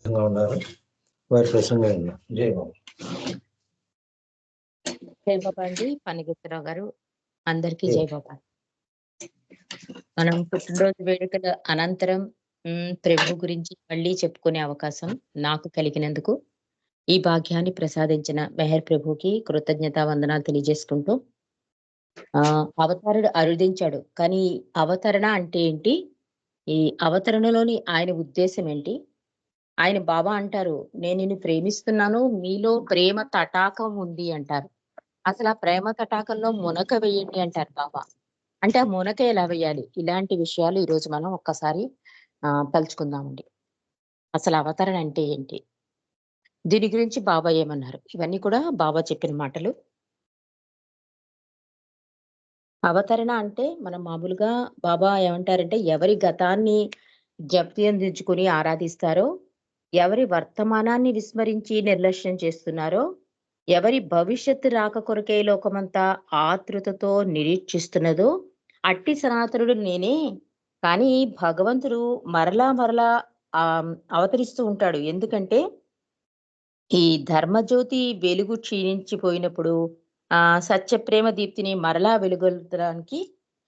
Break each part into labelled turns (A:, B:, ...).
A: ఉన్నారు. వారి ప్రసంగం విందాం. జై బాబు.
B: జై బాబా అండి. పనిగెత్తరావు గారు అందరికీ
A: జై
B: జై బాబా. మనం పుట్టినరోజు వేడుకల అనంతరం ప్రభు గురించి మళ్ళీ చెప్పుకునే అవకాశం నాకు కలిగినందుకు ఈ భాగ్యాన్ని ప్రసాదించిన మెహర్ ప్రభుకి కృతజ్ఞతా వందనాలు తెలియజేసుకుంటూ అవతారుడు అరుదించాడు. కానీ అవతరణ అంటే ఏంటి? ఈ అవతరణలోని ఆయన ఉద్దేశం ఏంటి? ఆయన బాబా అంటారు, నేను నిన్ను ప్రేమిస్తున్నాను, మీలో ప్రేమ తటాకం ఉంది అంటారు. అసలు ఆ ప్రేమ తటాకంలో మునక వేయండి అంటారు బాబా. అంటే ఆ మునక ఎలా వేయాలి? ఇలాంటి విషయాలు ఈరోజు మనం ఒక్కసారి తలుచుకుందామండి. అసలు అవతరణ అంటే ఏంటి? దీని గురించి బాబా ఏమన్నారు? ఇవన్నీ కూడా బాబా చెప్పిన మాటలు. అవతరణ అంటే మనం మామూలుగా బాబా ఏమంటారంటే ఎవరి గతాన్ని జప్తించుకుని ఆరాధిస్తారో, ఎవరి వర్తమానాన్ని విస్మరించి నిర్లక్ష్యం చేస్తున్నారో, ఎవరి భవిష్యత్తు రాక కొరకే లోకమంతా ఆతృతతో నిరీక్షిస్తున్నదో అట్టి సనాతనుడు నేనే. కానీ భగవంతుడు మరలా మరలా అవతరిస్తూ ఉంటాడు. ఎందుకంటే ఈ ధర్మజ్యోతి వెలుగు క్షీణించిపోయినప్పుడు సత్యప్రేమ దీప్తిని మరలా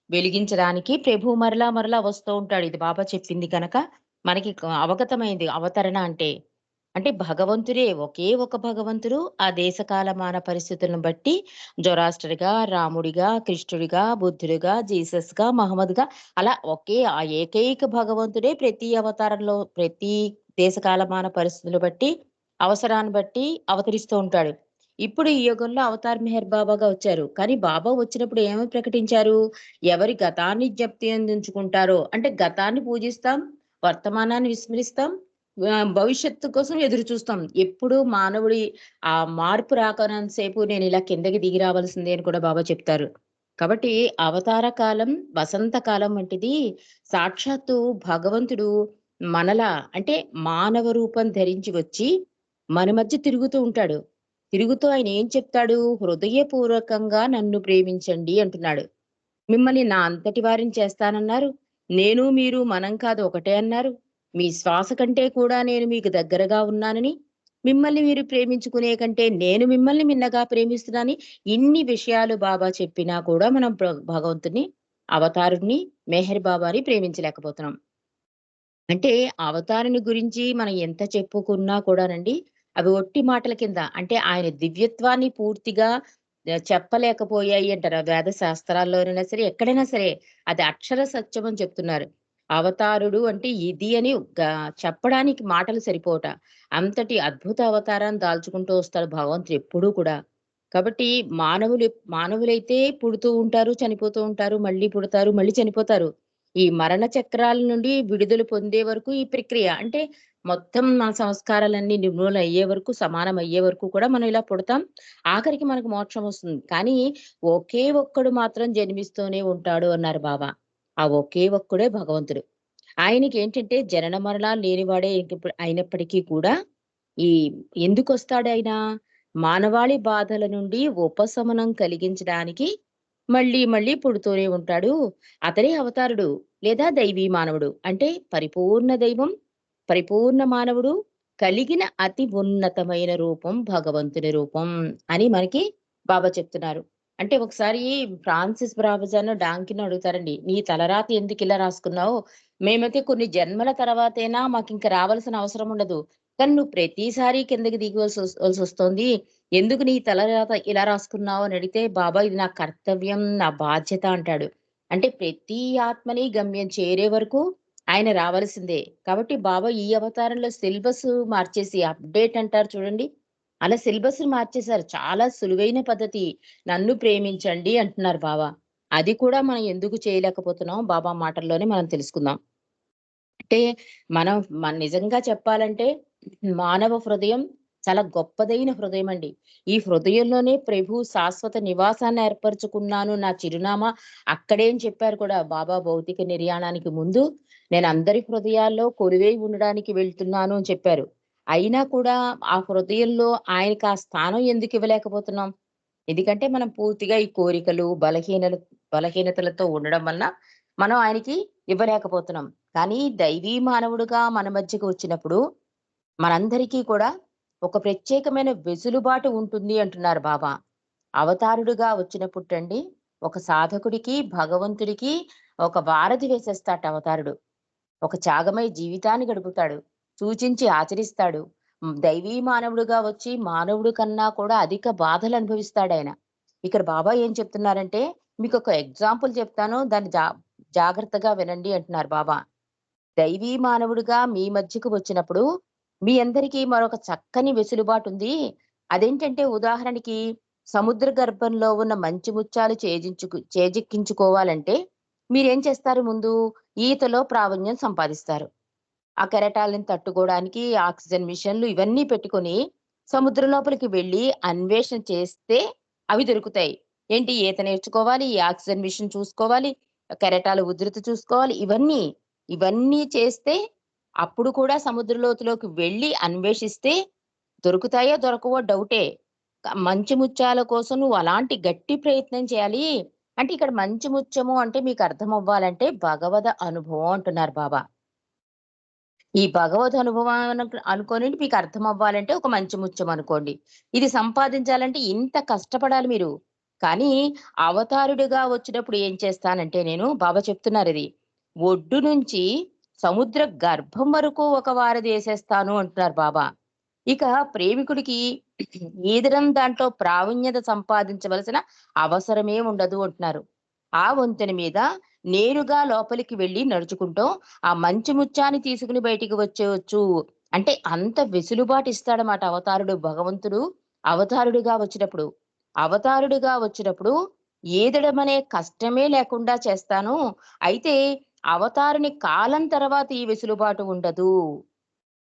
B: వెలిగించడానికి ప్రభు మరలా మరలా వస్తూ ఉంటాడు. ఇది బాబా చెప్పింది కనుక మనకి అవగతమైంది అవతరణ అంటే. అంటే భగవంతుడే ఒకే ఒక భగవంతుడు ఆ దేశకాలమాన పరిస్థితులను బట్టి జొరాస్టర్‌గా, రాముడిగా, కృష్ణుడిగా, బుద్ధుడిగా, జీసస్‌గా, మహమ్మద్‌గా అలా ఒకే ఆ ఏకైక భగవంతుడే ప్రతి అవతారంలో ప్రతి దేశకాలమాన పరిస్థితులు బట్టి అవసరాన్ని బట్టి అవతరిస్తూ ఉంటాడు. ఇప్పుడు ఈ యుగంలో అవతార్ మెహర్ బాబాగా వచ్చారు. కానీ బాబా వచ్చినప్పుడు ఏమని ప్రకటించారు? ఎవరి గతాన్ని జ్ఞప్తి అందించుకుంటారో అంటే గతాన్ని పూజిస్తాం, వర్తమానాన్ని విస్మరిస్తాం, భవిష్యత్తు కోసం ఎదురు చూస్తాం. ఎప్పుడు మానవుడి ఆ మార్పు రాకనంత సేపు నేను ఇలా కిందకి దిగి రావాల్సిందే అని కూడా బాబా చెప్తారు. కాబట్టి అవతార కాలం, వసంత కాలం వంటిది సాక్షాత్తు భగవంతుడు మనలా అంటే మానవ రూపం ధరించి వచ్చి మన మధ్య తిరుగుతూ ఉంటాడు. తిరుగుతూ ఆయన ఏం చెప్తాడు? హృదయపూర్వకంగా నన్ను ప్రేమించండి అంటున్నాడు. మిమ్మల్ని నా అంతటి వారిని చేస్తానన్నారు. నేను మీరు మనం కాదు ఒకటే అన్నారు. మీ శ్వాస కంటే కూడా నేను మీకు దగ్గరగా ఉన్నానని, మిమ్మల్ని మీరు ప్రేమించుకునే కంటే నేను మిమ్మల్ని మిన్నగా ప్రేమిస్తున్నానని ఇన్ని విషయాలు బాబా చెప్పినా కూడా మనం భగవంతుని, అవతారుడిని, మెహర్ బాబాని ప్రేమించలేకపోతున్నాం. అంటే అవతారుని గురించి మనం ఎంత చెప్పుకున్నా కూడానండి, అవి ఒట్టి మాటల కింద అంటే ఆయన దివ్యత్వాన్ని పూర్తిగా చెప్పలేకపోయాయి అంటారు. వేద శాస్త్రాల్లోనైనా సరే, ఎక్కడైనా సరే అది అక్షర సత్యం అని చెప్తున్నారు. అవతారుడు అంటే ఇది అని చెప్పడానికి మాటలు సరిపోవట. అంతటి అద్భుత అవతారాన్ని దాల్చుకుంటూ వస్తాడు భగవంతుడు ఎప్పుడూ కూడా. కాబట్టి మానవులైతే పుడుతూ ఉంటారు, చనిపోతూ ఉంటారు, మళ్ళీ పుడతారు, మళ్ళీ చనిపోతారు. ఈ మరణ చక్రాల నుండి విడుదల పొందే వరకు ఈ ప్రక్రియ. అంటే మొత్తం మన సంస్కారాలన్నీ నిర్మూలన అయ్యే వరకు, సమానం అయ్యే వరకు కూడా మనం ఇలా పుడతాం. ఆఖరికి మనకు మోక్షం వస్తుంది. కానీ ఒకే ఒక్కడు మాత్రం జన్మిస్తూనే ఉంటాడు అన్నారు బాబా. ఆ ఒకే ఒక్కడే భగవంతుడు. ఆయనకేంటంటే జనన మరణాలు లేనివాడే అయినప్పటికీ కూడా ఈ ఎందుకొస్తాడాయన? మానవాళి బాధల నుండి ఉపశమనం కలిగించడానికి మళ్ళీ మళ్ళీ పుడుతూనే ఉంటాడు. అతడే అవతారుడు లేదా దైవీ మానవుడు. అంటే పరిపూర్ణ దైవం, పరిపూర్ణ మానవుడు, కలిగిన అతి ఉన్నతమైన రూపం భగవంతుని రూపం అని మనకి బాబా చెప్తున్నారు. అంటే ఒకసారి ఫ్రాన్సిస్ బ్రాబజాను డాంకిని అడుగుతారండి. నీ తలరాత ఎందుకిలా రాసుకున్నావు? మేమైతే కొన్ని జన్మల తర్వాతైనా మాకింక రావాల్సిన అవసరం ఉండదు. కానీ నువ్వు ప్రతిసారి కిందకి వలసొస్తోంది. ఎందుకు నీ తలరాత ఇలా రాసుకున్నావు అని అడిగితే, బాబా ఇది నా కర్తవ్యం, నా బాధ్యత అంటాడు. అంటే ప్రతి ఆత్మని గమ్యం చేరే వరకు ఆయన రావాల్సిందే. కాబట్టి బాబా ఈ అవతారంలో సిలబస్ మార్చేసి అప్‌డేట్ అంటారు చూడండి. అలా సిలబస్‌ని మార్చేశారు. చాలా సులువైన పద్ధతి. నన్ను ప్రేమించండి అంటున్నారు బాబా. అది కూడా మనం ఎందుకు చేయలేకపోతున్నాం బాబా మాటల్లోనే మనం తెలుసుకుందాం. అంటే మనం నిజంగా చెప్పాలంటే మానవ హృదయం చాలా గొప్పదైన హృదయమండి. ఈ హృదయంలోనే ప్రభు శాశ్వత నివాసాన్ని ఏర్పరచుకున్నాను. నా చిరునామా అక్కడే అని చెప్పారు కూడా. బాబా భౌతిక నిర్యాణానికి ముందు నేను అందరి హృదయాల్లో కొలువై ఉండడానికి వెళ్తున్నాను అని చెప్పారు. అయినా కూడా ఆ హృదయంలో ఆయనకి ఆ స్థానం ఎందుకు ఇవ్వలేకపోతున్నాం? ఎందుకంటే మనం పూర్తిగా ఈ కోరికలు, బలహీనతలతో ఉండడం వలన మనం ఆయనకి ఇవ్వలేకపోతున్నాం. కానీ దైవీ మానవుడుగా మన మధ్యకు వచ్చినప్పుడు మనందరికీ కూడా ఒక ప్రత్యేకమైన వెసులుబాటు ఉంటుంది అంటున్నారు బాబా. అవతారుడుగా వచ్చినప్పుటండి ఒక సాధకుడికి, భగవంతుడికి ఒక వారధి వేసేస్తాట అవతారుడు. ఒక త్యాగమయ జీవితాన్ని గడుపుతాడు. సూచించి ఆచరిస్తాడు. దైవీ మానవుడుగా వచ్చి మానవుడి కన్నా కూడా అధిక బాధలు అనుభవిస్తాడాయన. ఇక్కడ బాబా ఏం చెప్తున్నారంటే, మీకొక ఎగ్జాంపుల్ చెప్తాను. దాన్ని జాగ్రత్తగా వినండి అంటున్నారు బాబా. దైవీ మానవుడిగా మీ మధ్యకు వచ్చినప్పుడు, మీ అందరికీ మరొక చక్కని వెసులుబాటుంది. అదేంటంటే ఉదాహరణకి సముద్ర గర్భంలో ఉన్న మంచి ముత్యాలు చేజిక్కించుకోవాలంటే మీరేం చేస్తారు ముందు? ఈతలో ప్రావీణ్యం సంపాదిస్తారు. ఆ కెరటాలను తట్టుకోవడానికి ఆక్సిజన్ మిషన్‌లు ఇవన్నీ పెట్టుకొని సముద్రం లోపలికి వెళ్లి అన్వేషణ చేస్తే అవి దొరుకుతాయి. ఏంటి ఈత నేర్చుకోవాలి, ఈ ఆక్సిజన్ మిషన్ చూసుకోవాలి, కెరటాల ఉధృతి చూసుకోవాలి. ఇవన్నీ చేస్తే అప్పుడు కూడా సముద్ర లోతులోకి వెళ్లి అన్వేషిస్తే దొరుకుతాయో దొరకవో డౌటే. మంచి ముత్యాల కోసం నువ్వు అలాంటి గట్టి ప్రయత్నం చేయాలి. అంటే ఇక్కడ మంచి ముత్యము అంటే మీకు అర్థం అవ్వాలంటే భగవద్ అనుభవం అంటున్నారు బాబా. ఈ భగవద్ అనుభవం అనుకోని మీకు అర్థం అవ్వాలంటే ఒక మంచి ముత్యం అనుకోండి. ఇది సంపాదించాలంటే ఇంత కష్టపడాలి మీరు. కానీ అవతారుడిగా వచ్చినప్పుడు ఏం చేస్తానంటే నేను బాబా చెప్తున్నారిది. ఒడ్డు నుంచి సముద్ర గర్భం వరకు ఒక వారధేసేస్తాను అంటున్నారు బాబా. ఇక ప్రేమికుడికి ఈదడం దాంట్లో ప్రావీణ్యత సంపాదించవలసిన అవసరమే ఉండదు అంటున్నారు. ఆ వంతెన మీద నేరుగా లోపలికి వెళ్లి నడుచుకుంటూ ఆ మంచి ముత్యాన్ని తీసుకుని బయటికి వచ్చేయొచ్చు. అంటే అంత వెసులుబాటు ఇస్తాడన్నమాట అవతారుడు భగవంతుడు. అవతారుడిగా వచ్చినప్పుడు. అవతారుడిగా వచ్చినప్పుడు ఈదడం అనే కష్టమే లేకుండా చేస్తాను. అయితే అవతారుని కాలం తర్వాత ఈ వెసులుబాటు ఉండదు.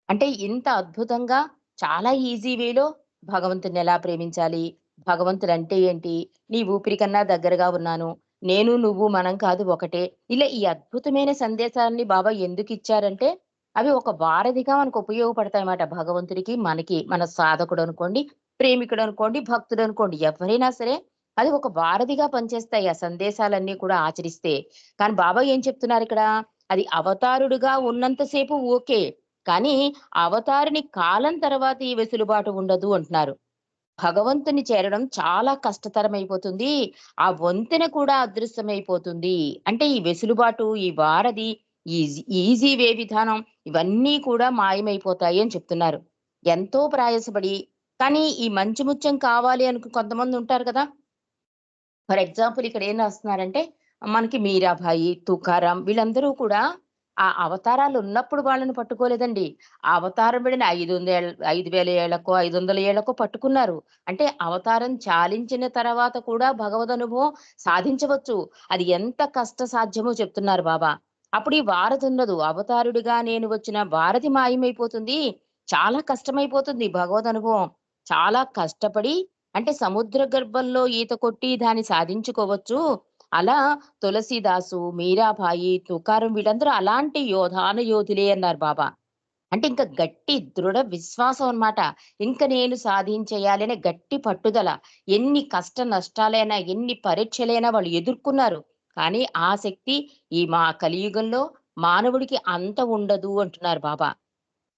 B: అంటే ఇంత అద్భుతంగా చాలా ఈజీ వేలో భగవంతుడిని ఎలా ప్రేమించాలి? భగవంతుడంటే ఏంటి? నీ ఊపిరి కన్నా దగ్గరగా ఉన్నాను. నేను, నువ్వు, మనం కాదు ఒకటే. ఇలా ఈ అద్భుతమైన సందేశాన్ని బాబా ఎందుకిచ్చారంటే, అవి ఒక వారధిగా మనకు ఉపయోగపడతాయన్నమాట. భగవంతుడికి, మనకి. మన సాధకుడనుకోండి, ప్రేమికుడనుకోండి, భక్తుడనుకోండి ఎవరైనా సరే అది ఒక వారధిగా పనిచేస్తాయి ఆ సందేశాలన్నీ కూడా ఆచరిస్తే. కానీ బాబా ఏం చెప్తున్నారిక్కడ? అది అవతారుడుగా ఉన్నంత సేపు ఓకే. కానీ అవతారిని కాలం తర్వాత ఈ వెసులుబాటు ఉండదు అంటున్నారు. భగవంతుని చేరడం చాలా కష్టతరమైపోతుంది. ఆ వంతెన కూడా అదృశ్యమైపోతుంది. అంటే ఈ వెసులుబాటు, ఈ వారధి, ఈజీ వే విధానం ఇవన్నీ కూడా మాయమైపోతాయి అని చెప్తున్నారు. ఎంతో ప్రయాసపడి కానీ ఈ మంచి ముత్యం కావాలి కొంతమంది ఉంటారు కదా! ఫర్ ఎగ్జాంపుల్ ఇక్కడ ఏం రాస్తున్నారంటే, మనకి మీరాబాయి, తుకారాం వీళ్ళందరూ కూడా ఆ అవతారాలు ఉన్నప్పుడు వాళ్ళని పట్టుకోలేదండి. ఆ అవతారం పడిన 5,000 ఏళ్లకో, 500 ఏళ్లకో పట్టుకున్నారు. అంటే అవతారం చాలించిన తర్వాత కూడా భగవదనుభవం సాధించవచ్చు. అది ఎంత కష్ట సాధ్యమో చెప్తున్నారు బాబా. అప్పుడు ఈ వారధి ఉండదు. అవతారుడిగా నేను వచ్చిన వారధి మాయమైపోతుంది. చాలా కష్టమైపోతుంది భగవదనుభవం. చాలా కష్టపడి అంటే సముద్ర గర్భంలో ఈత కొట్టి దాన్ని సాధించుకోవచ్చు. అలా తులసీదాసు, మీరాబాయి, తుకారం వీళ్ళందరూ అలాంటి యోధులే అన్నారు బాబా. అంటే ఇంక గట్టి దృఢ విశ్వాసం అన్నమాట. ఇంక నేను సాధించేయాలి అనే గట్టి పట్టుదల. ఎన్ని కష్ట నష్టాలైనా, ఎన్ని పరీక్షలైనా వాళ్ళు ఎదుర్కొన్నారు. కానీ ఆ శక్తి ఈ కలియుగంలో మానవుడికి అంత ఉండదు అంటున్నారు బాబా.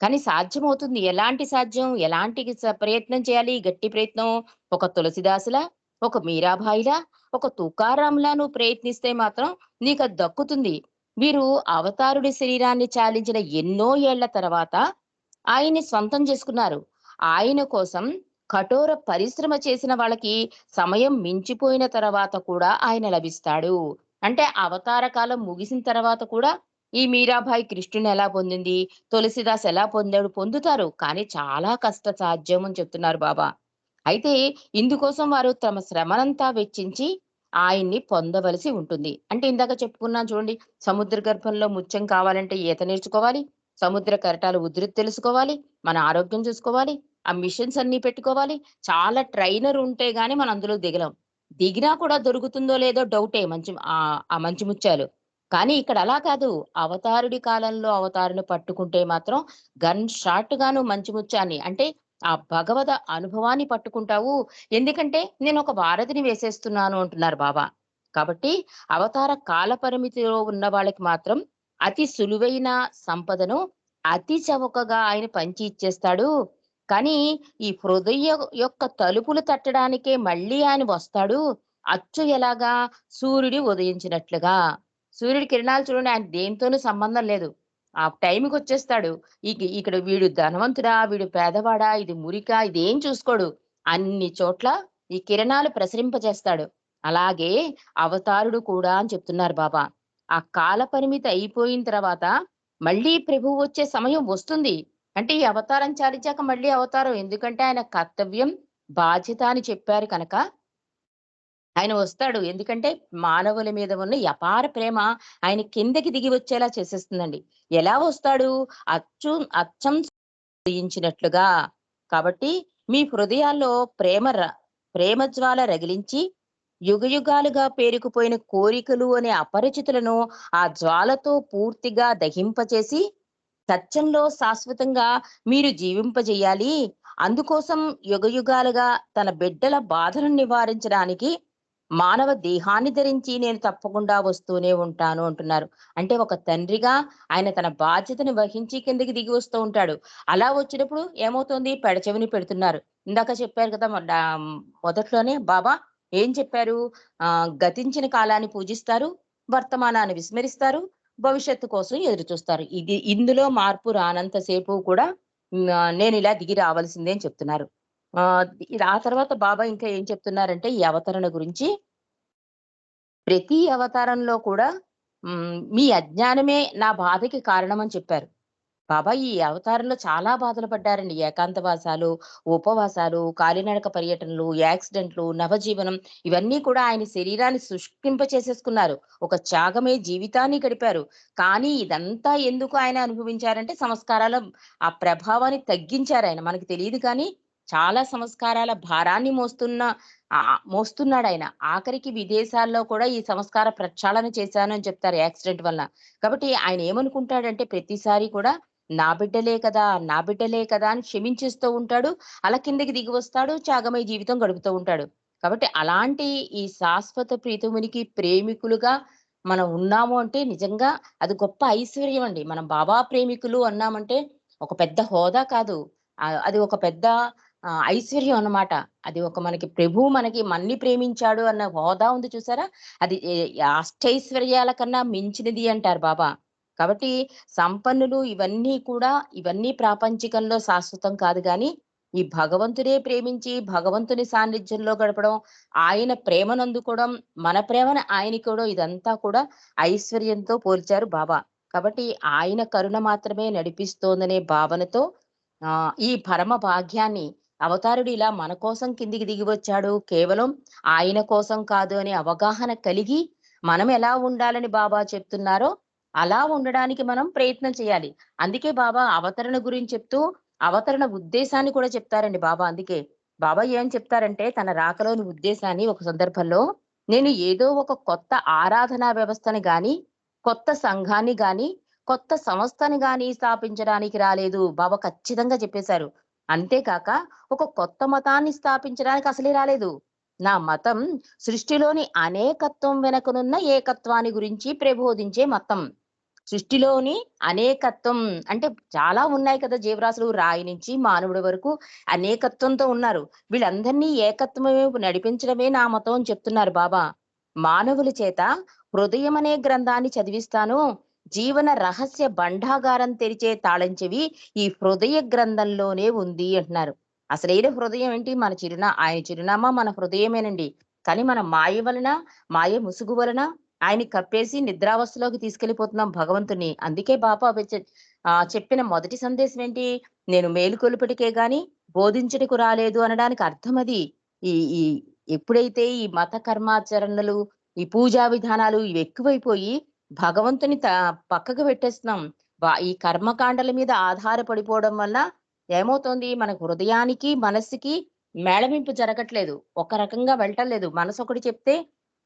B: కానీ సాధ్యమవుతుంది. ఎలాంటి సాధ్యం? ఎలాంటి ప్రయత్నం చేయాలి? గట్టి ప్రయత్నం. ఒక తులసిదాసులా, ఒక మీరాబాయిలా, ఒక తుకారాంలా నువ్వు ప్రయత్నిస్తే మాత్రం నీకది దక్కుతుంది. వీరు అవతారుడి శరీరాన్ని చాలించిన ఎన్నో ఏళ్ల తర్వాత ఆయన్ని సొంతం చేసుకున్నారు. ఆయన కోసం కఠోర పరిశ్రమ చేసిన వాళ్ళకి సమయం మించిపోయిన తర్వాత కూడా ఆయన లభిస్తాడు. అంటే అవతార కాలం ముగిసిన తర్వాత కూడా ఈ మీరాబాయి కృష్ణుని ఎలా పొందింది? తులసిదాస్ ఎలా పొందాడు? పొందుతారు. కానీ చాలా కష్ట సాధ్యం అని చెప్తున్నారు బాబా. అయితే ఇందుకోసం వారు తమ శ్రమనంతా వెచ్చించి ఆయన్ని పొందవలసి ఉంటుంది. అంటే ఇందాక చెప్పుకున్నాను చూడండి. సముద్ర గర్భంలో ముత్యం కావాలంటే ఈత నేర్చుకోవాలి. సముద్ర కెరటాల ఉధృతి తెలుసుకోవాలి. మన ఆరోగ్యం చూసుకోవాలి. ఆ మిషన్స్ అన్నీ పెట్టుకోవాలి. చాలా ట్రైనర్ ఉంటే గాని మనం అందులో దిగలేం. దిగినా కూడా దొరుకుతుందో లేదో డౌటే ఆ మంచి ముత్యాలు. కానీ ఇక్కడ అలా కాదు. అవతారుడి కాలంలో అవతారుని పట్టుకుంటే మాత్రం గన్ షాట్ గాను మంచి ముత్యాన్ని అంటే ఆ భగవద అనుభవాన్ని పట్టుకుంటావు. ఎందుకంటే నేనొక వారధిని వేసేస్తున్నాను అంటున్నారు బాబా. కాబట్టి అవతార కాల పరిమితిలో ఉన్న వాళ్ళకి మాత్రం అతి సులువైన సంపదను అతి చవకగా ఆయన పంచి ఇచ్చేస్తాడు. కానీ ఈ హృదయ యొక్క తలుపులు తట్టడానికే మళ్ళీ ఆయన వస్తాడు. అచ్చు ఎలాగా? సూర్యుడు ఉదయించినట్లుగా. సూర్యుడి కిరణాలు చూడండి ఆయన దేనితోనూ సంబంధం లేదు. ఆ టైంకొచ్చేస్తాడు. ఇక్కడ వీడు ధనవంతుడా? వీడు పేదవాడా? ఇది మురికా? ఇదేం చూసుకోడు. అన్ని చోట్ల ఈ కిరణాలు ప్రసరింపజేస్తాడు. అలాగే అవతారుడు కూడా అని చెప్తున్నారు బాబా. ఆ కాల పరిమితి అయిపోయిన తర్వాత మళ్ళీ ప్రభువు వచ్చే సమయం వస్తుంది. అంటే ఈ అవతారం చాలించాక మళ్ళీ అవతారం. ఎందుకంటే ఆయన కర్తవ్యం, బాధ్యత అని చెప్పారు కనుక ఆయన వస్తాడు. ఎందుకంటే మానవుల మీద ఉన్న ఈ అపార ప్రేమ ఆయన కిందకి దిగి వచ్చేలా చేసేస్తుందండి. ఎలా వస్తాడు? అచ్చం ఉదయించినట్లుగా. కాబట్టి మీ హృదయాల్లో ప్రేమ జ్వాల రగిలించి యుగయుగాలుగా పేరుకుపోయిన కోరికలు అనే అపరిచితులను ఆ జ్వాలతో పూర్తిగా దహింపచేసి సత్యంలో శాశ్వతంగా మీరు జీవింపజేయాలి. అందుకోసం యుగయుగాలుగా తన బిడ్డల బాధలను నివారించడానికి మానవ దేహాన్ని ధరించి నేను తప్పకుండా వస్తూనే ఉంటాను అంటున్నారు. అంటే ఒక తండ్రిగా ఆయన తన బాధ్యతను వహించి కిందకి దిగి వస్తూ ఉంటాడు. అలా వచ్చినప్పుడు ఏమవుతుంది? పెడచెవిని పెడుతున్నారు. ఇందాక చెప్పారు కదా! మొదట్లోనే బాబా ఏం చెప్పారు? గతించిన కాలాన్ని పూజిస్తారు, వర్తమానాన్ని విస్మరిస్తారు, భవిష్యత్తు కోసం ఎదురుచూస్తారు. ఇందులో మార్పు రానంత సేపు కూడా నేనిలా దిగి రావాల్సిందే అని చెప్తున్నారు. ఆ తర్వాత బాబా ఇంకా ఏం చెప్తున్నారంటే ఈ అవతరణ గురించి ప్రతి అవతారంలో కూడా మీ అజ్ఞానమే నా బాధకి కారణమని చెప్పారు. బాబా ఈ అవతారంలో చాలా బాధలు పడ్డారండి. ఏకాంతవాసాలు, ఉపవాసాలు, కాలినడక పర్యటనలు, యాక్సిడెంట్లు, నవజీవనం ఇవన్నీ కూడా ఆయన శరీరాన్ని శుష్కింపచేసేసుకున్నారు. ఒక త్యాగమే జీవితాన్ని గడిపారు. కానీ ఇదంతా ఎందుకు ఆయన అనుభవించారంటే సంస్కారాల ఆ ప్రభావాన్ని తగ్గించారాయన. మనకు తెలీదు కానీ చాలా సంస్కారాల భారాన్ని మోస్తున్నాడాయన. ఆఖరికి విదేశాల్లో కూడా ఈ సంస్కార ప్రక్షాళన చేశాను అని చెప్తారు యాక్సిడెంట్ వలన. కాబట్టి ఆయన ఏమనుకుంటాడంటే ప్రతిసారి కూడా నా బిడ్డలే కదా! నా బిడ్డలే కదా! అని క్షమించేస్తూ ఉంటాడు. అలా కిందకి దిగి వస్తాడు. త్యాగమయ జీవితం గడుపుతూ ఉంటాడు. కాబట్టి అలాంటి ఈ శాశ్వత ప్రీతమునికి ప్రేమికులుగా మనం ఉన్నాము అంటే నిజంగా అది గొప్ప ఐశ్వర్యం అండి. మనం బాబా ప్రేమికులు అన్నామంటే ఒక పెద్ద హోదా కాదు. అది ఒక పెద్ద ఐశ్వర్యం అన్నమాట. అది ఒక మనకి ప్రభువు మనల్ని ప్రేమించాడు అన్న హోదా ఉంది చూసారా? అది అష్టైశ్వర్యాల కన్నా మించినది అంటారు బాబా. కాబట్టి సంపన్నులు ఇవన్నీ ప్రాపంచికంలో శాశ్వతం కాదు గానీ, ఈ భగవంతుడే ప్రేమించి, భగవంతుని సాన్నిధ్యంలో గడపడం, ఆయన ప్రేమనందుకోవడం, మన ప్రేమను ఆయనకివ్వడం ఇదంతా కూడా ఐశ్వర్యంతో పోల్చారు బాబా. కాబట్టి ఆయన కరుణ మాత్రమే నడిపిస్తోందనే భావనతో ఈ పరమ భాగ్యాన్ని అవతారుడు ఇలా మన కోసం కిందికి దిగి వచ్చాడు. కేవలం ఆయన కోసం కాదు అనే అవగాహన కలిగి, మనం ఎలా ఉండాలని బాబా చెప్తున్నారో అలా ఉండడానికి మనం ప్రయత్నం చేయాలి. అందుకే బాబా అవతరణ గురించి చెప్తూ, అవతరణ ఉద్దేశాన్ని కూడా చెప్తారండి బాబా అందుకే. బాబా ఏం చెప్తారంటే, తన రాకలోని ఉద్దేశాన్ని ఒక సందర్భంలో, నేను ఏదో ఒక కొత్త ఆరాధనా వ్యవస్థని గాని, కొత్త సంఘాన్ని గాని, కొత్త సంస్థని గాని స్థాపించడానికి రాలేదు. బాబా ఖచ్చితంగా చెప్పేశారు. అంతేకాక ఒక కొత్త మతాన్ని స్థాపించడానికి అసలే రాలేదు. నా మతం సృష్టిలోని అనేకత్వం వెనకనున్న ఏకత్వాన్ని గురించి ప్రబోధించే మతం. సృష్టిలోని అనేకత్వం అంటే చాలా ఉన్నాయి కదా జీవరాశులు. రాయి నుంచి మానవుడి వరకు అనేకత్వంతో ఉన్నారు. వీళ్ళందరినీ ఏకత్వం వైపు నడిపించడమే నా మతం అని చెప్తున్నారు బాబా. మానవుల చేత హృదయం అనే గ్రంథాన్ని చదివిస్తాను. జీవన రహస్య భండాగారం తెరిచే తాళం చెవి ఈ హృదయ గ్రంథంలోనే ఉంది అంటున్నారు. అసలైన హృదయం ఏంటి? ఆయన చిరునామా మన హృదయమేనండి. కానీ మన మాయ ముసుగు వలన ఆయన్ని కప్పేసి నిద్రావస్థలోకి తీసుకెళ్ళిపోతున్నాం భగవంతుడిని. అందుకే బాబా చెప్పిన మొదటి సందేశం ఏంటి? నేను మేలుకొలుపుటకే గాని బోధించుటకు రాలేదు అనడానికి అర్థం అది. ఈ ఈ ఎప్పుడైతే ఈ మత కర్మాచరణలు, ఈ పూజా విధానాలు ఇవి ఎక్కువైపోయి భగవంతుని పక్కకు పెట్టేస్తున్నాం. ఈ కర్మకాండల మీద ఆధారపడిపోవడం వల్ల ఏమవుతోంది? మన హృదయానికి, మనస్సుకి మేళవింపు జరగట్లేదు. ఒక రకంగా వెళ్ళటం లేదు. మనసు ఒకటి చెప్తే,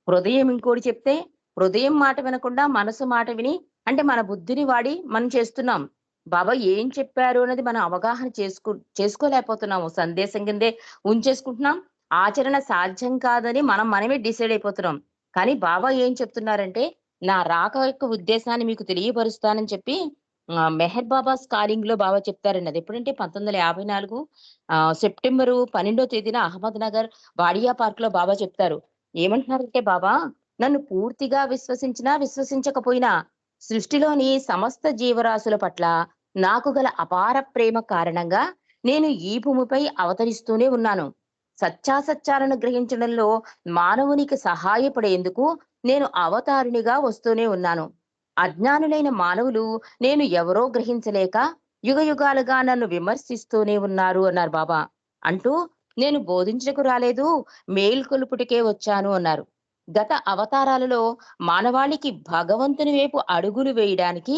B: హృదయం ఇంకోటి చెప్తే హృదయం మాట వినకుండా మనసు మాట విని అంటే మన బుద్ధిని వాడి మనం చేస్తున్నాం. బాబా ఏం చెప్పారు అనేది మనం అవగాహన చేసుకోలేకపోతున్నాము. సందేశం కిందే ఉంచేసుకుంటున్నాం. ఆచరణ సాధ్యం కాదని మనమే డిసైడ్ అయిపోతున్నాం. కానీ బాబా ఏం చెప్తున్నారంటే, నా రాక యొక్క ఉద్దేశాన్ని మీకు తెలియపరుస్తానని చెప్పి మెహర్ బాబాస్ కాలింగ్‌లో బాబా చెప్తారండి. అదెప్పుడంటే 1954 సెప్టెంబరు 12వ తేదీన అహ్మద్‌నగర్ వాడియా పార్క్‌లో బాబా చెప్తారు. ఏమంటున్నారంటే బాబా, "నన్ను పూర్తిగా విశ్వసించినా, విశ్వసించకపోయినా సృష్టిలోని సమస్త జీవరాశుల పట్ల నాకు గల అపార ప్రేమ కారణంగా నేను ఈ భూమిపై అవతరిస్తూనే ఉన్నాను. సత్యాసత్యాలను గ్రహించడంలో మానవునికి సహాయపడేందుకు నేను అవతారినిగా వస్తూనే ఉన్నాను. అజ్ఞానులైన మానవులు నేను ఎవరో గ్రహించలేక యుగయుగాలుగా నన్ను విమర్శిస్తూనే ఉన్నారు" అన్నారు బాబా. అంటూ, "నేను బోధించకు రాలేదు, మేల్కొలుపుటకే వచ్చాను" అన్నారు. గత అవతారాలలో మానవాళికి భగవంతుని వైపు అడుగులు వేయడానికి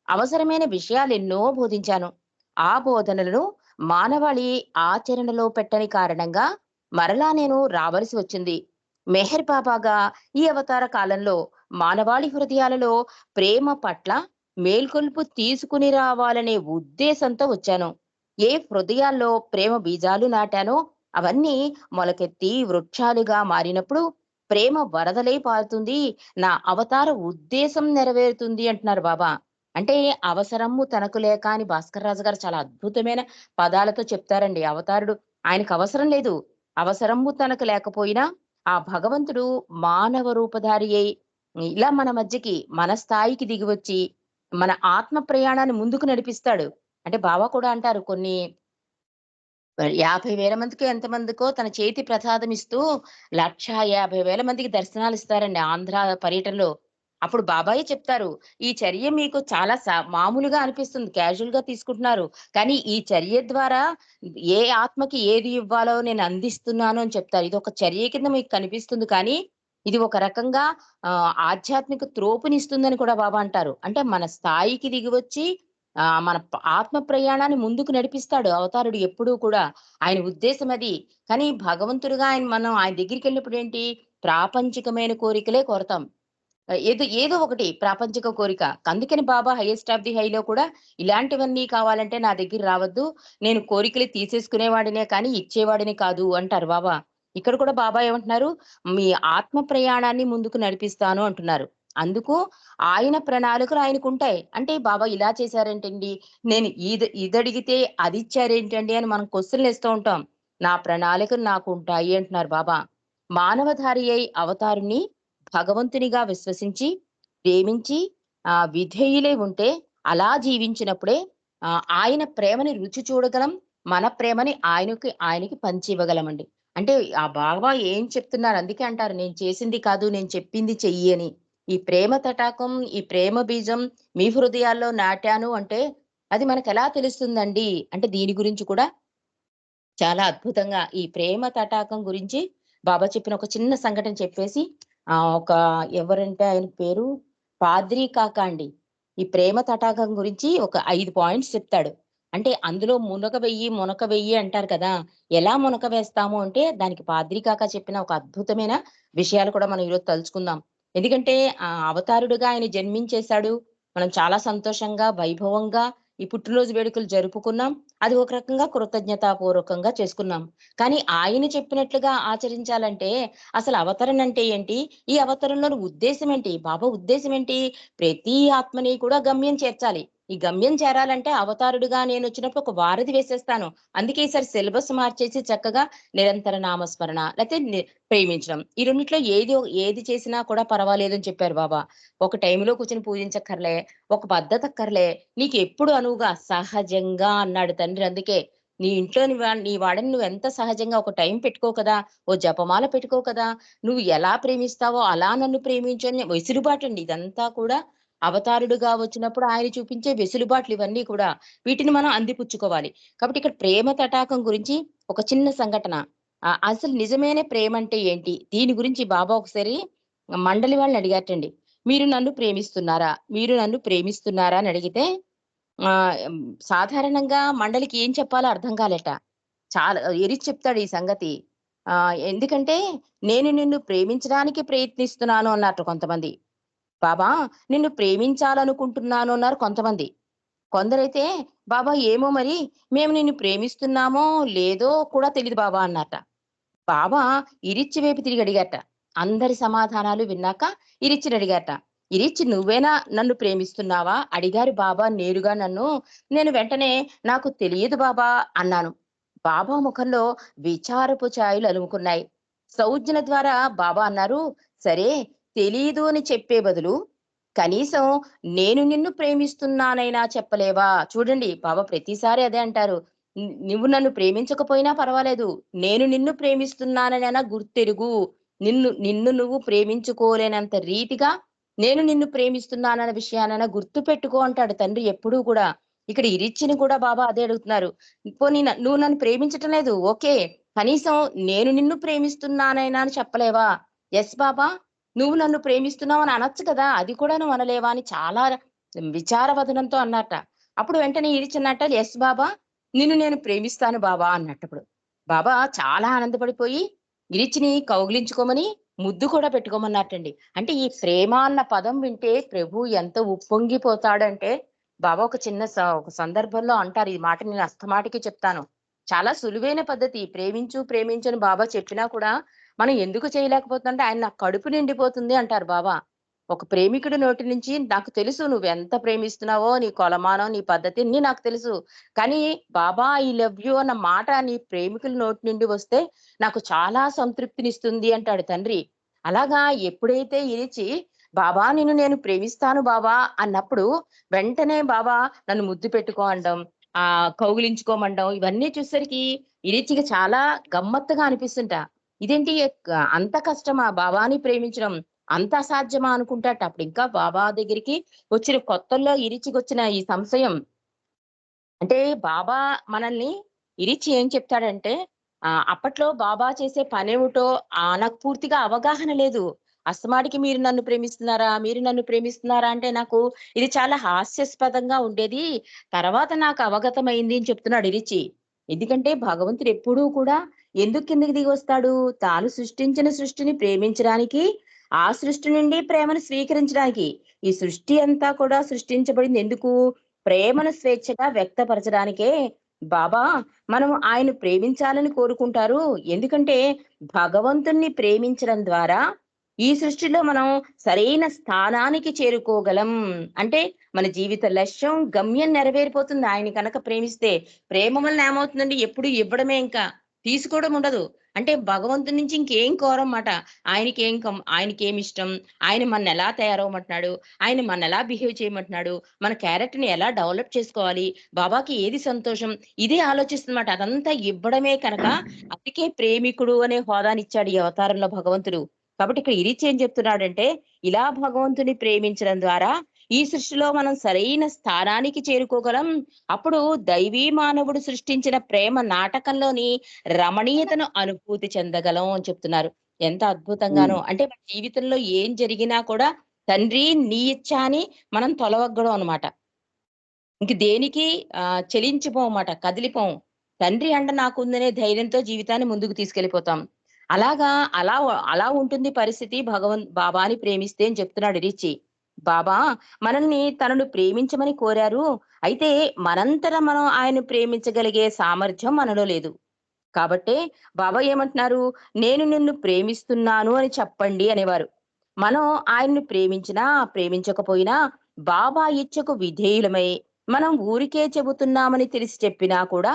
B: అవసరమైన విషయాలెన్నో బోధించాను. ఆ బోధనలను మానవాళి ఆచరణలో పెట్టని కారణంగా మరలా నేను రావలసి వచ్చింది. మెహర్ బాబాగా ఈ అవతార కాలంలో మానవాళి హృదయాలలో ప్రేమ పట్ల మేల్కొల్పు తీసుకుని రావాలనే ఉద్దేశంతో వచ్చాను. ఏ హృదయాల్లో ప్రేమ బీజాలు నాటానో అవన్నీ మొలకెత్తి వృక్షాలుగా మారినప్పుడు ప్రేమ వరదలై పారుతుంది. నా అవతార ఉద్దేశం నెరవేరుతుంది అంటున్నారు బాబా. అంటే అవసరము తనకు లేక అని భాస్కర్ రాజు గారు చాలా అద్భుతమైన పదాలతో చెప్తారండి. అవతారుడు ఆయనకు అవసరం లేదు. అవసరము తనకు లేకపోయినా ఆ భగవంతుడు మానవ రూపధారి అయి ఇలా మన మధ్యకి, మన స్థాయికి దిగివచ్చి, మన ఆత్మ ప్రయాణాన్ని ముందుకు నడిపిస్తాడు. అంటే బావ కూడా అంటారు కొన్ని 50,000 మందికో ఎంతమందికో తన చేతి ప్రసాదం ఇస్తూ 1,50,000 మందికి దర్శనాలిస్తారండి ఆంధ్ర పర్యటనలో. అప్పుడు బాబాయే చెప్తారు, "ఈ చర్య మీకు చాలా మామూలుగా అనిపిస్తుంది. క్యాజువల్‌గా తీసుకుంటున్నారు. కానీ ఈ చర్య ద్వారా ఏ ఆత్మకి ఏది ఇవ్వాలో నేను అందిస్తున్నాను" అని చెప్తారు. ఇదొక చర్య కింద మీకు కనిపిస్తుంది కానీ, ఇది ఒక రకంగా ఆధ్యాత్మిక త్రోపునిస్తుందని కూడా బాబా అంటారు. అంటే మన స్థాయికి దిగివచ్చి మన ఆత్మ ప్రయాణాన్ని ముందుకు నడిపిస్తాడు అవతారుడు ఎప్పుడూ కూడా. ఆయన ఉద్దేశ్యం అది. కానీ భగవంతుడుగా మనం ఆయన దగ్గరికెళ్ళినప్పుడు ఏంటి, ప్రాపంచికమైన కోరికలే కోరతాం. ఏదో ఏదో ఒకటి ప్రాపంచిక కోరిక. అందుకని బాబా హైయెస్ట్ ఆఫ్ ది హైలో కూడా ఇలాంటివన్నీ కావాలంటే నా దగ్గర రావద్దు. నేను కోరికలు తీసేసుకునేవాడినే కానీ ఇచ్చేవాడిని కాదు అంటారు బాబా. ఇక్కడ కూడా బాబా ఏమంటున్నారు, మీ ఆత్మ ప్రయాణాన్ని ముందుకు నడిపిస్తాను అంటున్నారు. అందుకు ఆయన ప్రణాళికలు ఆయనకుంటాయి. అంటే బాబా ఇలా చేశారేంటండి? నేను ఇదడిగితే అదిచ్చారేంటండి అని మనం క్వెషన్‌లేస్తూ ఉంటాం. నా ప్రణాళికలు నాకుంటాయి అంటున్నారు బాబా. మానవధారి అయి అవతారుణ్ణి భగవంతునిగా విశ్వసించి, ప్రేమించి విధేయులై ఉంటే అలా జీవించినప్పుడే ఆయన ప్రేమని రుచి చూడగలం. మన ప్రేమని ఆయనకి పంచివ్వగలమండి. అంటే ఆ బాబా ఏం చెప్తున్నారు అందుకే అంటారు, "నేను చేసింది కాదు, నేను చెప్పింది చెయ్యి" అని. ఈ ప్రేమ తటాకం, ఈ ప్రేమ బీజం మీ హృదయాల్లో నాటాను అంటే అది మనకెలా తెలుస్తుందండి? అంటే దీని గురించి కూడా చాలా అద్భుతంగా ఈ ప్రేమ తటాకం గురించి బాబా చెప్పిన ఒక చిన్న సంఘటన చెప్పేసి ఒక ఎవరంటే ఆయన పేరు పాద్రి కాకా అండి. ఈ ప్రేమ తటాకం గురించి ఒక 5 పాయింట్స్ చెప్తాడు. అంటే అందులో మునక వెయ్యి అంటారు కదా! ఎలా మునక వేస్తాము అంటే దానికి పాద్రి కాకా చెప్పిన ఒక అద్భుతమైన విషయాలు కూడా మనం ఈరోజు తలుచుకుందాం. ఎందుకంటే అవతారుడుగా ఆయన జన్మించేశాడు. మనం చాలా సంతోషంగా, వైభవంగా ఈ పుట్టినరోజు వేడుకలు జరుపుకున్నాం. అది ఒక రకంగా కృతజ్ఞతాపూర్వకంగా చేసుకున్నాం. కానీ ఆయన చెప్పినట్లుగా ఆచరించాలంటే అసలు అవతరణ అంటే ఏంటి? ఈ అవతరణలోని ఉద్దేశ్యం ఏంటి? బాబా ఉద్దేశ్యం ఏంటి? ప్రతి ఆత్మని కూడా గమ్యం చేర్చాలి. ఈ గమ్యం చేరాలంటే అవతారుడుగా నేనొచ్చినప్పుడు ఒక వారధి వేసేస్తాను. అందుకే ఈసారి సిలబస్ మార్చేసి చక్కగా నిరంతర నామస్మరణ లేతే ప్రేమించడం. ఈ రెండిట్లో ఏది చేసినా కూడా పర్వాలేదని చెప్పారు బాబా. ఒక టైంలో కూర్చొని పూజించక్కర్లే, ఒక పద్ధతక్కర్లే. నీకెప్పుడు అనువుగా సహజంగా అన్నాడు తండ్రి అందుకే. నీ ఇంట్లో నీ వాడిని నువ్వెంత సహజంగా ఒక టైం పెట్టుకో కదా! ఓ జపమాల పెట్టుకో కదా! నువ్వు ఎలా ప్రేమిస్తావో అలా నన్ను ప్రేమించు అని వెసులుబాటండి ఇదంతా కూడా అవతారుడుగా వచ్చినప్పుడు ఆయన చూపించే వెసులుబాట్లు ఇవన్నీ కూడా. వీటిని మనం అందిపుచ్చుకోవాలి. కాబట్టి ఇక్కడ ప్రేమ తటాకం గురించి ఒక చిన్న సంఘటన. అసలు నిజమైన ప్రేమంటే ఏంటి? దీని గురించి బాబా ఒకసారి మండలి వాళ్ళని అడిగారటండి. "మీరు నన్ను ప్రేమిస్తున్నారా? మీరు నన్ను ప్రేమిస్తున్నారా?" అని అడిగితే సాధారణంగా మండలికి ఏం చెప్పాలో అర్థం కాలేట. చాలా ఎరిచి చెప్తాడు ఈ సంగతి. ఎందుకంటే "నేను నిన్ను ప్రేమించడానికి ప్రయత్నిస్తున్నాను" అన్నారట కొంతమంది. "బాబా నిన్ను ప్రేమించాలనుకుంటున్నాను" అన్నారు కొంతమంది. కొందరైతే "బాబా ఏమో మరి మేము నిన్ను ప్రేమిస్తున్నామో లేదో కూడా తెలీదు బాబా" అన్నారట. బాబా ఇరిచ్చి వైపు తిరిగి అడిగారట. అందరి సమాధానాలు విన్నాక ఇరిచ్చిని అడిగారట. ఇరిచి నువ్వేనా నన్ను ప్రేమిస్తున్నావా అడిగారు బాబా నేరుగా నన్ను. నేను వెంటనే నాకు తెలియదు బాబా అన్నాను. బాబా ముఖంలో విచారపు ఛాయలు అలుముకున్నాయి. సౌజ్ఞ ద్వారా బాబా అన్నారు, సరే తెలీదు అని చెప్పే బదులు కనీసం నేను నిన్ను ప్రేమిస్తున్నానైనా చెప్పలేవా? చూడండి బాబా ప్రతిసారి అదే అంటారు. నువ్వు నన్ను ప్రేమించకపోయినా పర్వాలేదు. నేను నిన్ను ప్రేమిస్తున్నాననైనా గుర్తెరుగు. నిన్ను నిన్ను నువ్వు ప్రేమించుకోలేనంత రీతిగా నేను నిన్ను ప్రేమిస్తున్నానన్న విషయాన్నైనా గుర్తుపెట్టుకో అంటాడు తండ్రి ఎప్పుడూ కూడా. ఇక్కడ ఇరిచ్చిని కూడా బాబా అదే అడుగుతున్నారు. పోనీ నువ్వు నన్ను ప్రేమించటం లేదు. ఓకే. కనీసం నేను నిన్ను ప్రేమిస్తున్నానైనా అని చెప్పలేవా? యెస్ బాబా. నువ్వు నన్ను ప్రేమిస్తున్నావని అనొచ్చు కదా! అది కూడా నువ్వు అనలేవా? అని చాలా విచారవదనంతో అన్నారట. అప్పుడు వెంటనే ఇరిచన్నట్ట, "యెస్ బాబా! నిన్ను నేను ప్రేమిస్తాను బాబా" అన్నట్టప్పుడు. బాబా చాలా ఆనందపడిపోయి ఇరిచిని కౌగిలించుకోమని ముద్దు కూడా పెట్టుకోమన్నట్టండి. అంటే ఈ ప్రేమ అన్న పదం వింటే ప్రభు ఎంత ఉప్పొంగిపోతాడంటే, బాబా ఒక చిన్న ఒక సందర్భంలో అంటారు. ఈ మాట నేను అస్తమాటికి చెప్తాను. చాలా సులువైన పద్ధతి. ప్రేమించు, ప్రేమించు అని బాబా చెప్పినా కూడా మనం ఎందుకు చేయలేకపోతుందంటే, ఆయన నా కడుపు నిండిపోతుంది అంటారు బాబా. ఒక ప్రేమికుడి నోటి నుంచి నాకు తెలుసు నువ్వెంత ప్రేమిస్తున్నావో, నీ కొలమానం, నీ పద్ధతి అన్నీ నాకు తెలుసు. కానీ బాబా ఐ లవ్ యూ అన్న మాట నీ ప్రేమికుల నోటి నుండి వస్తే నాకు చాలా సంతృప్తినిస్తుంది అంటాడు తండ్రి. అలాగా ఎప్పుడైతే ఇరిచి బాబా నిన్ను నేను ప్రేమిస్తాను బాబా అన్నప్పుడు వెంటనే బాబా నన్ను ముద్దు పెట్టుకో అనడం, కౌగిలించుకోమండం ఇవన్నీ చూసేసరికి ఇరిచికి చాలా గమ్మత్తుగా అనిపిస్తుంట. ఇదేంటి అంత కష్టమా బాబాని ప్రేమించడం? అంత అసాధ్యమా అనుకుంటాట. అప్పుడు ఇంకా బాబా దగ్గరికి వచ్చిన కొత్తల్లో ఇరిచికొచ్చిన ఈ సంశయం అంటే బాబా మనల్ని ఇరిచి ఏం చెప్తాడంటే అప్పట్లో బాబా చేసే పనేమిటో నాకు పూర్తిగా అవగాహన లేదు. అస్తమాటికి మీరు నన్ను ప్రేమిస్తున్నారా? మీరు నన్ను ప్రేమిస్తున్నారా? అంటే నాకు ఇది చాలా హాస్యాస్పదంగా ఉండేది. తర్వాత నాకు అవగతమైంది అని చెప్తున్నాడు ఇరిచి. ఎందుకంటే భగవంతుడు ఎప్పుడూ కూడా ఎందుకు కిందకి దిగొస్తాడు? తాను సృష్టించిన సృష్టిని ప్రేమించడానికి, ఆ సృష్టి నుండి ప్రేమను స్వీకరించడానికి. ఈ సృష్టి అంతా కూడా సృష్టించబడింది ఎందుకు? ప్రేమను స్వేచ్ఛగా వ్యక్తపరచడానికే. బాబా మనం ఆయన ప్రేమించాలని కోరుకుంటారు. ఎందుకంటే భగవంతుణ్ణి ప్రేమించడం ద్వారా ఈ సృష్టిలో మనం సరైన స్థానానికి చేరుకోగలం. అంటే మన జీవిత లక్ష్యం, గమ్యం నెరవేరిపోతుంది ఆయన కనుక ప్రేమిస్తే. ప్రేమ వలన ఏమవుతుందండి ఎప్పుడు ఇవ్వడమే ఇంకా. తీసుకోవడం ఉండదు. అంటే భగవంతుడి నుంచి ఇంకేం కోరమాట. ఆయనకేమిష్టం, ఆయన మననెలా తయారవ్వమంటున్నాడు, ఆయన మననెలా బిహేవ్ చేయమంటున్నాడు, మన క్యారెక్టర్‌ని ఎలా డెవలప్ చేసుకోవాలి, బాబాకి ఏది సంతోషం, ఇదే ఆలోచిస్తుందన్నమాట. అదంతా ఇవ్వడమే కనుక అందుకే ప్రేమికుడు అనే హోదానిచ్చాడు ఈ అవతారంలో భగవంతుడు. కాబట్టి ఇక్కడ ఇరిచి ఏం చెప్తున్నాడంటే, ఇలా భగవంతుని ప్రేమించడం ద్వారా ఈ సృష్టిలో మనం సరైన స్థానానికి చేరుకోగలం. అప్పుడు దైవీ మానవుడు సృష్టించిన ప్రేమ నాటకంలోని రమణీయతను అనుభూతి చెందగలం అని చెప్తున్నారు. ఎంత అద్భుతంగానో! అంటే మన జీవితంలో ఏం జరిగినా కూడా తండ్రి నీ ఇచ్చ అని మనం తొలవగ్గడం అనమాట. ఇంక దేనికి చలించిపోమట, కదిలిపోం. తండ్రి అండ నాకుందనే ధైర్యంతో జీవితాన్ని ముందుకు తీసుకెళ్ళిపోతాం. అలాగా అలా ఉంటుంది పరిస్థితి బాబాని ప్రేమిస్తే అని చెప్తున్నాడు రిచి. బాబా మనల్ని తనను ప్రేమించమని కోరారు. అయితే మనంతట మనం ఆయన్ని ప్రేమించగలిగే సామర్థ్యం మనలో లేదు. కాబట్టే బాబా ఏమంటున్నారు? నేను నిన్ను ప్రేమిస్తున్నాను అని చెప్పండి అనేవారు. మనం ఆయన్ని ప్రేమించినా, ప్రేమించకపోయినా బాబా ఇచ్చకు విధేయులమై మనం ఊరికే చెబుతున్నామని తెలిసి చెప్పినా కూడా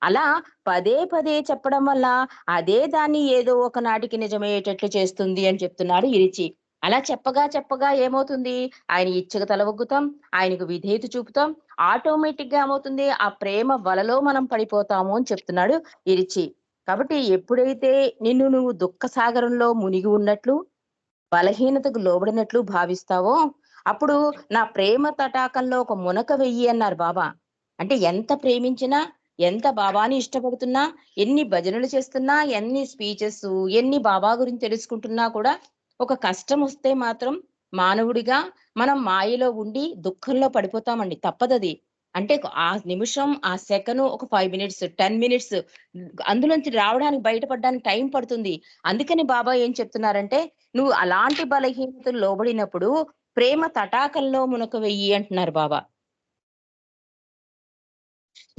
B: అలా పదే పదే చెప్పడం వల్ల అదే దాన్ని ఏదో ఒకనాటికి నిజమయ్యేటట్లు చేస్తుంది అని చెప్తున్నాడు ఇరిచి. అలా చెప్పగా చెప్పగా ఏమవుతుంది? ఆయన ఇచ్చకు తల ఒగ్గుతాం, ఆయనకు విధేయత చూపుతాం. ఆటోమేటిక్‌గా ఏమవుతుంది? ఆ ప్రేమ వలలో మనం పడిపోతాము అని చెప్తున్నాడు ఇరిచి. కాబట్టి ఎప్పుడైతే నిన్ను నువ్వు దుఃఖ సాగరంలో మునిగి ఉన్నట్లు, బలహీనతకు లోబడినట్లు భావిస్తావో, అప్పుడు నా ప్రేమ తటాకంలో ఒక మునక వెయ్యి అన్నారు బాబా. అంటే ఎంత ప్రేమించినా, ఎంత బాబాని ఇష్టపడుతున్నా, ఎన్ని భజనలు చేస్తున్నా, ఎన్ని స్పీచెసు, ఎన్ని బాబా గురించి తెలుసుకుంటున్నా కూడా ఒక కష్టమొస్తే మాత్రం మానవుడిగా మనం మాయలో ఉండి దుఃఖంలో పడిపోతామండి. తప్పదది. అంటే ఆ నిమిషం, ఆ సెకను ఒక 5 మినిట్స్, 10 మినిట్స్ అందులోంచి రావడానికి బయటపడడానికి టైం పడుతుంది. అందుకని బాబా ఏం చెప్తున్నారంటే, "నువ్వు అలాంటి బలహీనతలు లోబడినప్పుడు ప్రేమ తటాకంలో మునక వెయ్యి" అంటున్నారు బాబా.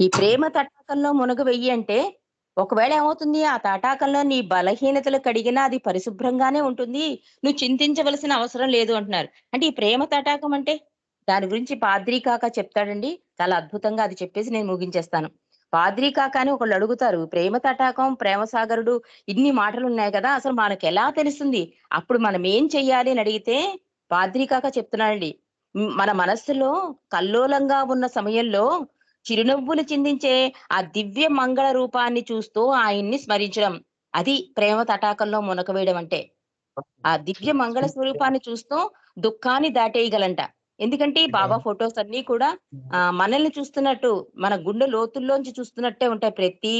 B: ఈ ప్రేమ తటాకంలో మునగ వెయ్యి అంటే ఒకవేళ ఏమవుతుంది ఆ తటాకంలో నీ బలహీనతలు కడిగినా అది పరిశుభ్రంగానే ఉంటుంది. నువ్వు చింతించవలసిన అవసరం లేదు అంటున్నారు. అంటే ఈ ప్రేమ తటాకం అంటే దాని గురించి పాద్రీ కాకా చెప్తాడండి. చాలా అద్భుతంగా అది చెప్పేసి నేను ముగించేస్తాను. పాద్రీ కాకా అని ఒకళ్ళు అడుగుతారు. ప్రేమ తటాకం, ప్రేమ సాగరుడు ఇన్ని మాటలున్నాయి కదా! అసలు మనకెలా తెలుస్తుంది? అప్పుడు మనం ఏం చెయ్యాలి అని అడిగితే పాద్రీ కాకా చెప్తున్నాడండి. మన మనస్సులో కల్లోలంగా ఉన్న సమయంలో చిరునవ్వులు చిందించే ఆ దివ్య మంగళ రూపాన్ని చూస్తూ ఆయన్ని స్మరించడం. అది ప్రేమ తటాకంలో మునకవేయడం అంటే. ఆ దివ్య మంగళ స్వరూపాన్ని చూస్తూ దుఃఖాన్ని దాటేయగలంట. ఎందుకంటే ఈ బాబా ఫోటోస్ అన్నీ కూడా మనల్ని చూస్తున్నట్టు, మన గుండె లోతుల్లోంచి చూస్తున్నట్టే ఉంటాయి ప్రతి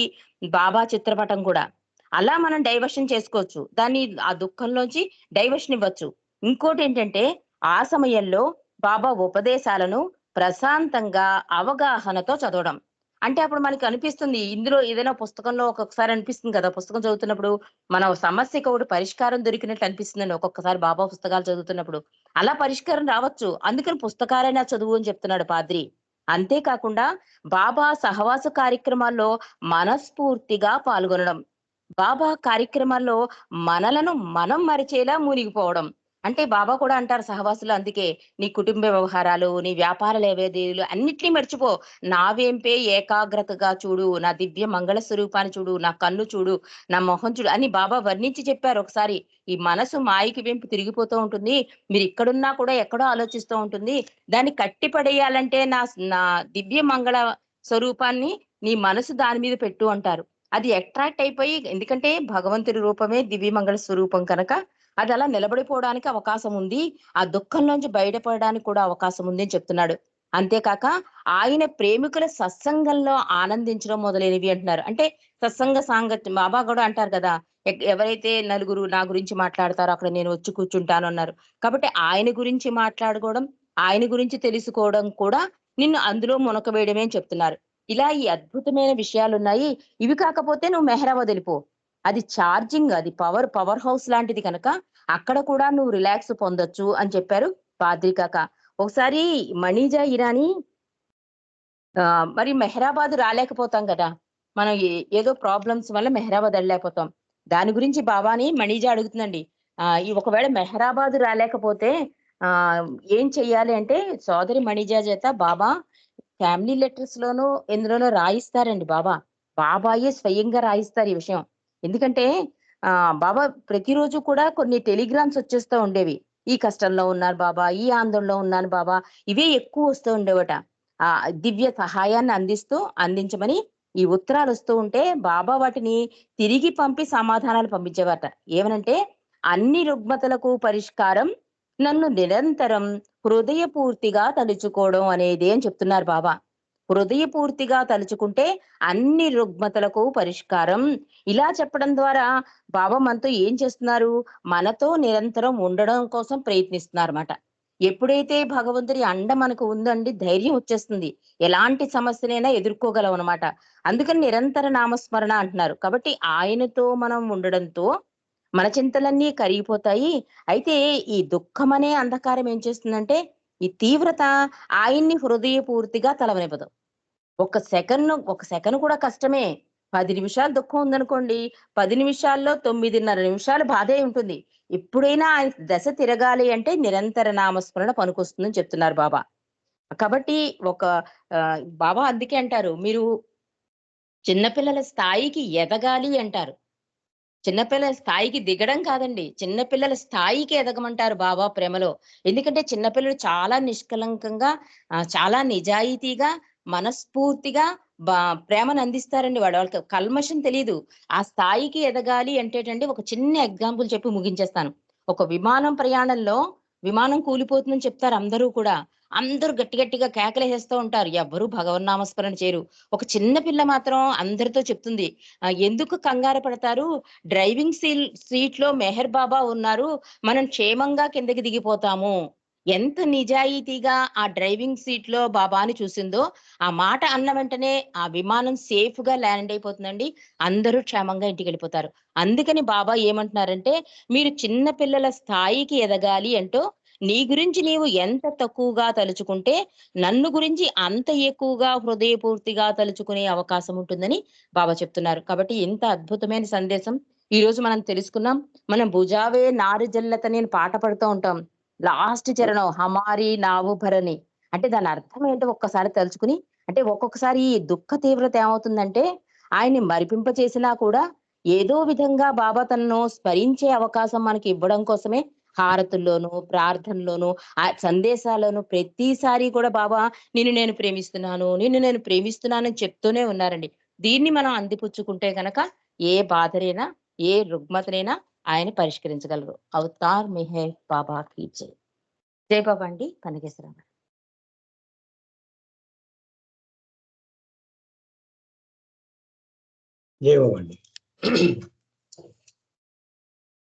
B: బాబా చిత్రపటం కూడా. అలా మనం డైవర్షన్ చేసుకోవచ్చు. దాన్ని ఆ దుఃఖంలోంచి డైవర్షన్ ఇవ్వచ్చు. ఇంకోటేంటంటే ఆ సమయంలో బాబా ఉపదేశాలను ప్రశాంతంగా, అవగాహనతో చదవడం. అంటే అప్పుడు మనకనిపిస్తుంది ఇందులో ఏదైనా పుస్తకంలో ఒక్కొక్కసారి అనిపిస్తుంది కదా! పుస్తకం చదువుతున్నప్పుడు మన సమస్యకి ఒకటి పరిష్కారం దొరికినట్టు అనిపిస్తుందండి ఒక్కొక్కసారి బాబా పుస్తకాలు చదువుతున్నప్పుడు. అలా పరిష్కారం రావచ్చు. అందుకని పుస్తకాలైనా చదువు అని చెప్తున్నాడు పాద్రి. అంతే కాకుండా బాబా సహవాస కార్యక్రమాల్లో మనస్ఫూర్తిగా పాల్గొనడం. బాబా కార్యక్రమాల్లో మనలను మనం మరిచేలా మునిగిపోవడం. అంటే బాబా కూడా అంటారు సహవాసులు అందుకే, "నీ కుటుంబ వ్యవహారాలు, నీ వ్యాపార లావాదేవీలు అన్నిటిని మర్చిపో. నా వేంపే ఏకాగ్రతగా చూడు. నా దివ్య మంగళ స్వరూపాన్ని చూడు. నా కన్ను చూడు. నా మొహం చూడు" అని బాబా వర్ణించి చెప్పారు ఒకసారి. ఈ మనసు మాయకి వెంపు తిరిగిపోతూ ఉంటుంది. మీరిక్కడున్నా కూడా ఎక్కడో ఆలోచిస్తూ ఉంటుంది. దాన్ని కట్టి పడేయాలంటే నా దివ్య మంగళ స్వరూపాన్ని నీ మనసు దాని మీద పెట్టు అంటారు. అది అట్రాక్ట్ అయిపోయి ఎందుకంటే భగవంతుడి రూపమే దివ్యమంగళ స్వరూపం కనుక అది అలా నిలబడిపోవడానికి అవకాశం ఉంది. ఆ దుఃఖంలోంచి బయటపడడానికి కూడా అవకాశం ఉంది అని చెప్తున్నాడు. అంతేకాక ఆయన ప్రేమికుల సత్సంగంలో ఆనందించడం మొదలైనవి అంటున్నారు. అంటే సత్సంగ సాంగత్యం బాబా కూడా అంటారు కదా! ఎవరైతే నలుగురు నా గురించి మాట్లాడతారో అక్కడ నేను వచ్చి కూర్చుంటాను అన్నారు. కాబట్టి ఆయన గురించి మాట్లాడుకోవడం, ఆయన గురించి తెలుసుకోవడం కూడా నిన్ను అందులో మునకవేయడమే అని చెప్తున్నారు. ఇలా ఈ అద్భుతమైన విషయాలున్నాయి. ఇవి కాకపోతే నువ్వు మెహరాబాద్ ఎళ్ళిపో. అది ఛార్జింగ్ అది పవర్ హౌస్ లాంటిది కనుక అక్కడ కూడా నువ్వు రిలాక్స్ పొందొచ్చు అని చెప్పారు పాద్రి కాక. ఒకసారి మణిజా ఇరానీ మరి మెహరాబాద్ రాలేకపోతాం గదా! మనం ఏదో ప్రాబ్లమ్స్ వల్ల మెహరాబాద్ ఎళ్ళలేకపోతాం. దాని గురించి బాబాని మణిజా అడుగుతుందండి. ఈ ఒకవేళ మెహరాబాద్ రాలేకపోతే ఆహ్, ఏం చెయ్యాలి అంటే సోదరి మణిజా చేత బాబా ఫ్యామిలీ లెటర్స్‌లోనూ ఎందులోనో రాయిస్తారండి బాబా. బాబాయే స్వయంగా రాయిస్తారు ఈ విషయం. ఎందుకంటే బాబా ప్రతిరోజు కూడా కొన్ని టెలిగ్రామ్స్ వచ్చేస్తా ఉండేవి. ఈ కష్టంలో ఉన్నాను బాబా, ఈ ఆందోళనలో ఉన్నాను బాబా, ఇవే ఎక్కువ వస్తూ ఉండేవట. దివ్య సహాయాన్ని అందించమని ఈ ఉత్తరాలొస్తూ ఉంటే బాబా వాటిని తిరిగి పంపి సమాధానాలు పంపించేవారట. ఏమనంటే, "అన్ని రుగ్మతలకు పరిష్కారం నన్ను నిరంతరం హృదయపూర్తిగా తలుచుకోవడం అనేదే" అని చెప్తున్నారు బాబా. హృదయపూర్తిగా తలుచుకుంటే అన్ని రుగ్మతలకు పరిష్కారం. ఇలా చెప్పడం ద్వారా బాబా మనతో ఏం చేస్తున్నారు? మనతో నిరంతరం ఉండడం కోసం ప్రయత్నిస్తున్నారన్నమాట. ఎప్పుడైతే భగవంతుడి అండ మనకు ఉందండి ధైర్యం వచ్చేస్తుంది. ఎలాంటి సమస్యనైనా ఎదుర్కోగలమనమాట. అందుకని నిరంతర నామస్మరణ అంటున్నారు. కాబట్టి ఆయనతో మనం ఉండడంతో మన చింతలన్నీ కరిగిపోతాయి. అయితే ఈ దుఃఖమనే అంధకారం ఏం చేస్తుందంటే, ఈ తీవ్రత ఆయన్ని హృదయపూర్తిగా తలవనివ్వదు. ఒక సెకను కూడా కష్టమే. 10 నిమిషాలు దుఃఖం ఉందనుకోండి, 10 నిమిషాల్లో 9:30 నిమిషాలు బాధే ఉంటుంది. ఎప్పుడైనా ఆయన దశ తిరగాలి అంటే నిరంతర నామస్మరణ పనికొస్తుందని చెప్తున్నారు బాబా. కాబట్టి బాబా అందుకే అంటారు, మీరు చిన్న పిల్లల స్థాయికి ఎదగాలి అంటారు. చిన్న పిల్లల స్థాయికి దిగడం కాదండి. చిన్న పిల్లల స్థాయికి ఎదగమంటారు బాబా ప్రేమలో. ఎందుకంటే చిన్న పిల్లలు చాలా నిష్కలంకంగా చాలా నిజాయితీగా, మనస్ఫూర్తిగా బా ప్రేమను అందిస్తారండి వాళ్ళకి కల్మషం తెలీదు. ఆ స్థాయికి ఎదగాలి అంటేటండి ఒక చిన్న ఎగ్జాంపుల్ చెప్పి ముగించేస్తాను. ఒక విమానం ప్రయాణంలో విమానం కూలిపోతుందని చెప్తారు అందరూ కూడా. అందరూ గట్టి గట్టిగా కేకలేసేస్తూ ఉంటారు. ఎవ్వరు భగవన్నామస్మరణ చేయరు. ఒక చిన్న పిల్ల మాత్రం అందరితో చెప్తుంది. ఎందుకు కంగారు పడతారు? సీట్‌లో మెహర్ బాబా ఉన్నారు. మనం క్షేమంగా కిందకి దిగిపోతాము. ఎంత నిజాయితీగా ఆ డ్రైవింగ్ సీట్‌లో బాబాని చూసిందో, ఆ మాట అన్న వెంటనే ఆ విమానం సేఫ్‌గా ల్యాండ్ అయిపోతుందండి. అందరూ క్షేమంగా ఇంటికెళ్ళిపోతారు. అందుకని బాబా ఏమంటున్నారంటే, మీరు చిన్న పిల్లల స్థాయికి ఎదగాలి అంటూ, నీ గురించి నీవు ఎంత తక్కువగా తలుచుకుంటే నన్ను గురించి అంత ఎక్కువగా హృదయపూర్తిగా తలుచుకునే అవకాశం ఉంటుందని బాబా చెప్తున్నారు. కాబట్టి ఎంత అద్భుతమైన సందేశం ఈ రోజు మనం తెలుసుకున్నాం. మనం భుజావే నారి జల్లతని అని పాట పాడుతూ ఉంటాం. లాస్ట్ చరణం హమారి నావు భరణి. అంటే దాని అర్థం ఏంటో ఒక్కసారి తలుచుకుని, అంటే ఒక్కొక్కసారి ఈ దుఃఖ తీవ్రత ఏమవుతుందంటే ఆయన్ని మరిపింపచేసినా కూడా ఏదో విధంగా బాబా తనను స్మరించే అవకాశం మనకి ఇవ్వడం కోసమే హారతుల్లోనూ, ప్రార్థనలోనూ, సందేశాల్లోనూ ప్రతిసారి కూడా బాబా నిన్ను నేను ప్రేమిస్తున్నాను, నిన్ను నేను ప్రేమిస్తున్నానని చెప్తూనే ఉన్నారండి. దీన్ని మనం అందిపుచ్చుకుంటే గనక ఏ బాధనైనా, ఏ రుగ్మతనైనా ఆయన పరిష్కరించగలరు. అవతార్ మెహర్ బాబా కీ జై. జై బాబా అండి. కనకేశ్వరరావు.
A: జై బాబా అండి.